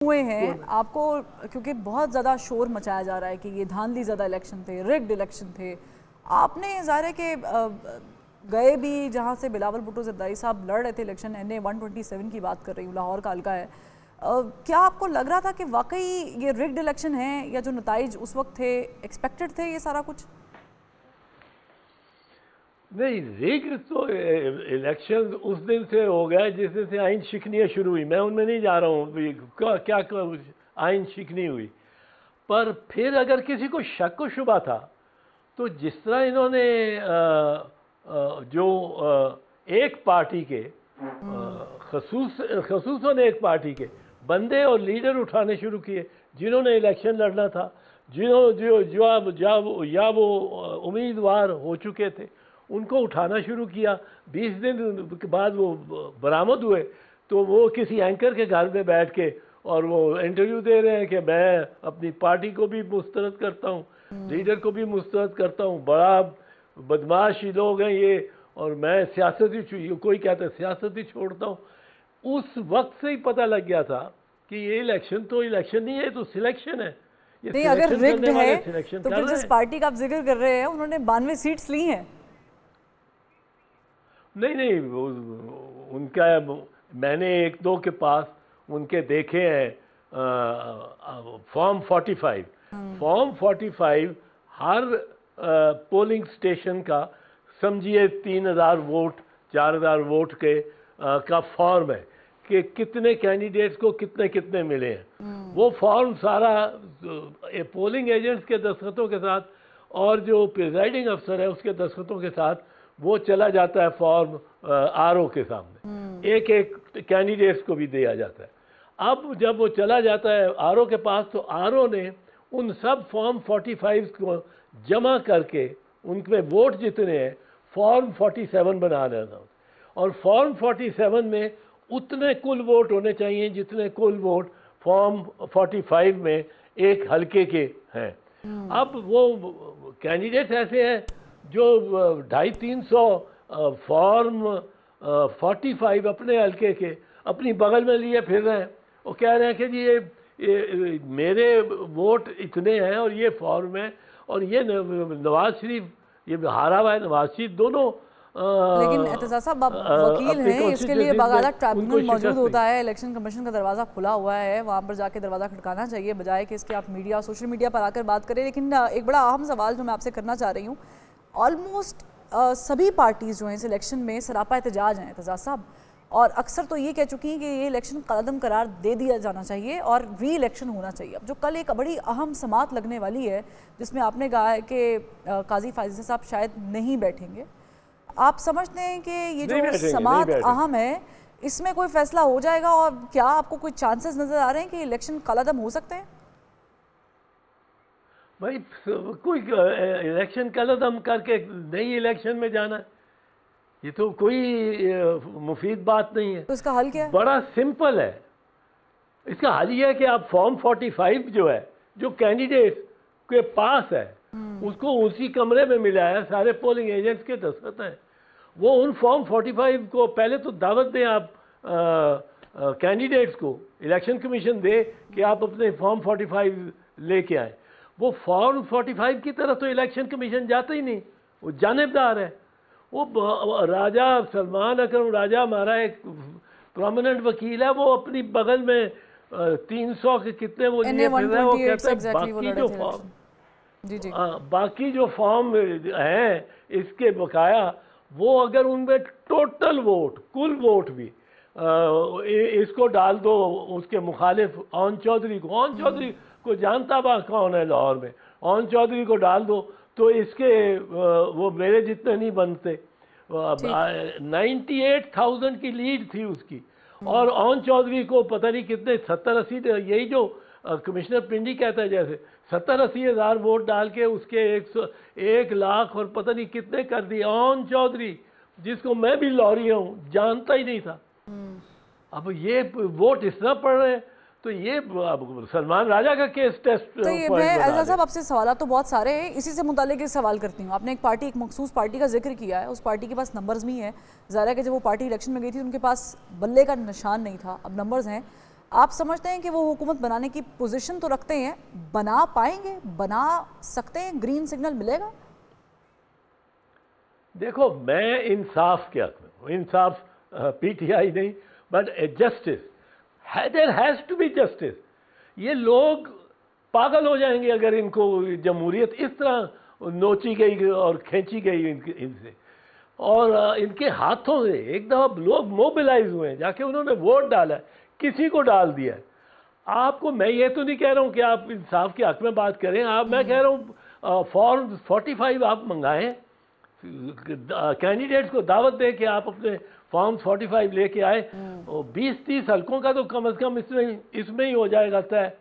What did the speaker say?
हुए हैं आपको, क्योंकि बहुत ज़्यादा शोर मचाया जा रहा है कि ये धांधली ज़्यादा इलेक्शन थे, रिग्ड इलेक्शन थे। आपने ज़ाहिर है कि गए भी जहाँ से बिलावल भुट्टो ज़रदारी साहब लड़ रहे थे इलेक्शन, NA 127 की बात कर रही हूँ, लाहौर का हल्का है। क्या आपको लग रहा था कि वाकई ये रिग्ड इलेक्शन है, या जो नताइज उस वक्त थे एक्सपेक्टेड थे ये सारा कुछ? नहीं, रिग्ड तो इलेक्शन उस दिन से हो गया जिस दिन से आइन शिकनियाँ शुरू हुई। मैं उनमें नहीं जा रहा हूँ क्या आइन शिकनी हुई, पर फिर अगर किसी को शक व शुबा था तो जिस तरह इन्होंने जो एक पार्टी के खसूसन एक पार्टी के बंदे और लीडर उठाने शुरू किए जिन्होंने इलेक्शन लड़ना था, या वो उम्मीदवार हो चुके थे, उनको उठाना शुरू किया। 20 दिन के बाद वो बरामद हुए तो वो किसी एंकर के घर में बैठ के और वो इंटरव्यू दे रहे हैं कि मैं अपनी पार्टी को भी मुस्तरद करता हूँ, लीडर को भी मुस्तरद करता हूँ, बड़ा बदमाश लोग हैं ये, और मैं सियासत ही, कोई कहता है सियासत ही छोड़ता हूँ। उस वक्त से ही पता लग गया था कि ये इलेक्शन तो इलेक्शन नहीं है, तो सिलेक्शन है। नहीं, अगर रिग्ड है तो फिर जिस पार्टी का आप जिक्र कर रहे हैं उन्होंने 92 सीट्स ली हैं। नहीं, उनका मैंने एक दो के पास उनके देखे हैं फॉर्म 45। फॉर्म 45 हर पोलिंग स्टेशन का समझिए 3000 वोट 4000 वोट के का फॉर्म है कि कितने कैंडिडेट्स को कितने कितने मिले हैं। वो फॉर्म सारा पोलिंग एजेंट्स के दस्तखतों के साथ और जो प्रिजाइडिंग अफसर है उसके दस्तखतों के साथ वो चला जाता है फॉर्म RO के सामने, एक एक कैंडिडेट्स को भी दिया जाता है। अब जब वो चला जाता है RO के पास तो RO ने उन सब फॉर्म 45 को जमा करके उनके वोट जितने हैं फॉर्म 47 बना देना, और फॉर्म 47 में उतने कुल वोट होने चाहिए जितने कुल वोट फॉर्म 45 में एक हल्के के हैं। अब वो कैंडिडेट्स ऐसे हैं जो 250-300 फॉर्म 45 अपने हल्के के अपनी बगल में लिए फिर रहे हैं। वो कह रहे हैं कि जी ये मेरे वोट इतने हैं और ये फॉर्म है, और ये नवाज शरीफ ये हारा हुआ है, नवाज शरीफ दोनों। लेकिन एतजाज साहब आप वकील हैं, इसके लिए बाकायदा ट्रिब्यूनल मौजूद होता है, इलेक्शन कमीशन का दरवाज़ा खुला हुआ है, वहाँ पर जाके दरवाज़ा खटकाना चाहिए बजाय कि इसके आप मीडिया सोशल मीडिया पर आकर बात करें। लेकिन एक बड़ा अहम सवाल जो मैं आपसे करना चाह रही हूँ, ऑलमोस्ट सभी पार्टीज़ जो हैं इस इलेक्शन में सरापा एहतजाज हैं एतजाज साहब, और अक्सर तो ये कह चुकी हैं कि ये इलेक्शन कदम करार दे दिया जाना चाहिए और री इलेक्शन होना चाहिए। अब जो कल एक बड़ी अहम समात लगने वाली है जिसमें आपने कहा है कि काजी फाजिल साहब शायद नहीं बैठेंगे, आप समझते हैं कि ये जो समात अहम है इसमें कोई फैसला हो जाएगा, और क्या आपको कोई चांसेस नज़र आ रहे हैं कि इलेक्शन कलअदम हो सकते हैं? भाई कोई इलेक्शन कलअदम करके नई इलेक्शन में जाना है, ये तो कोई मुफीद बात नहीं है। तो इसका हल क्या है? बड़ा सिंपल है। इसका हल ये है कि आप फॉर्म 45 जो है, जो कैंडिडेट के पास है, उसको उसी कमरे में मिला है, सारे पोलिंग एजेंट्स के दस्तखत हैं, वो उन फॉर्म 45 को पहले तो दावत दें आप कैंडिडेट्स को, इलेक्शन कमीशन दे कि आप अपने फॉर्म 45 लेके आए। वो फॉर्म 45 की तरफ तो इलेक्शन कमीशन जाता ही नहीं, वो जानिबदार है। वो राजा सलमान अकरम राजा हमारा एक प्रोमिनेंट वकील है, वो अपनी बगल में 300 के कितने वो लिए फिर रहे हैं। वो कहता है बाकी जो फॉर्म हैं इसके बकाया, वो अगर उनमें टोटल वोट कुल वोट भी इसको डाल दो उसके मुखालिफ ओन चौधरी को जानता बा कौन है लाहौर में, ओन चौधरी को डाल दो तो इसके वो मेरे जितने नहीं बनते। 98,000 की लीड थी उसकी, और ओन चौधरी को पता नहीं कितने 70-80, यही जो कमिश्नर पिंडी कहता है जैसे 70-80 हज़ार वोट डाल के उसके 1 लाख और पता नहीं कितने कर दिए। ओन चौधरी जिसको मैं भी लॉरी हूँ जानता ही नहीं था। अब ये वोट इस तरह पड़ रहे हैं, तो ये सलमान राजा का केस टेस्ट। तो ये मैं एजाज साहब आपसे सवाल तो बहुत सारे हैं, इसी से मुतालिक एक सवाल करती हूँ। आपने एक मखसूस पार्टी का जिक्र किया है, उस पार्टी के पास नंबर्स भी हैं। ज़ाहिर है कि जब वो पार्टी इलेक्शन में गई थी उनके पास बल्ले का निशान नहीं था, अब नंबर्स हैं। आप समझते हैं कि वो हुकूमत बनाने की पोजीशन तो रखते हैं, बना पाएंगे, बना सकते हैं, ग्रीन सिग्नल मिलेगा? देखो, मैं इंसाफ के हक में हूँ, इंसाफ पीटीआई नहीं, but justice, there has to be justice. ये लोग पागल हो जाएंगे अगर इनको जमहूरियत इस तरह नोची गई और खींची गई इनसे, और इनके हाथों से एक दफ़ा लोग मोबिलाइज हुए हैं, जाके उन्होंने वोट डाला है, किसी को डाल दिया है। आपको, मैं ये तो नहीं कह रहा हूँ कि आप इंसाफ के हक में बात करें, मैं कह रहा हूँ फॉर्म 45 आप मंगाएं, कैंडिडेट्स को दावत दें कि आप अपने फॉर्म 45 लेके आए, और 20-30 हल्कों का तो कम से कम इसमें ही हो जाएगा तय।